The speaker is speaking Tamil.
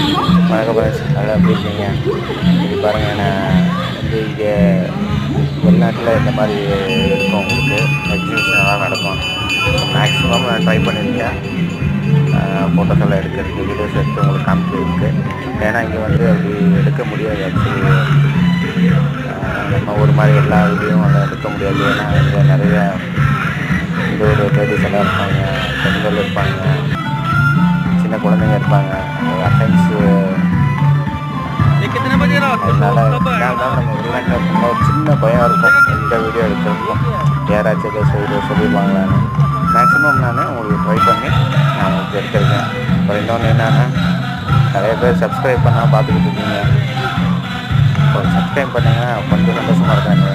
வணக்கம் ஃப்ரெண்ட்ஸ், நல்லா எப்படி இருக்கீங்க? இது பாருங்கள், நான் வந்து இங்கே வெளிநாட்டில் இந்த மாதிரி இருக்கும், உங்களுக்கு எக்ஸிபிஷன்லாம் நடக்கும். மேக்ஸிமம் நான் ட்ரை பண்ணியிருக்கேன் ஃபோட்டோஸ் எல்லாம் எடுக்கிறதுக்கு, வீடியோஸ் எடுத்து உங்களுக்கு காமிக்கிறதுக்கு. ஏன்னா இங்கே வந்து அப்படி எடுக்க முடியாது. ஆக்சுவலி நம்ம ஒரு மாதிரி எல்லா வீடியோவும் எல்லாம் எடுக்க முடியாது. ஏன்னா இங்கே நிறைய இந்த ஒரு லேடிஸ் எல்லாம் இருப்பாங்க, பெண்கள் இருப்பாங்க, சின்ன குழந்தைங்க இருப்பாங்க, அஃபென்ஸு. அதனால் நம்ம வெளிநாட்டில் இருக்கும்போது ஒரு சின்ன பயம் இருக்கும், எந்த வீடியோ எடுக்கிறதுக்கும் யாராச்சும் ஏதோ சொல்லிடுவாங்களான்னு. மேக்ஸிமம் நான் உங்களுக்கு ட்ரை பண்ணி நான் உங்களுக்கு எடுத்துருக்கேன். அப்புறம் இன்னொன்று என்னென்னா, நிறைய பேர் சப்ஸ்கிரைப் பண்ணால் பார்த்துக்கிட்டு இருக்கீங்க. இப்போ சப்ஸ்கிரைப் பண்ணிங்கன்னா கொஞ்சம் சந்தோஷமாக இருக்காங்க.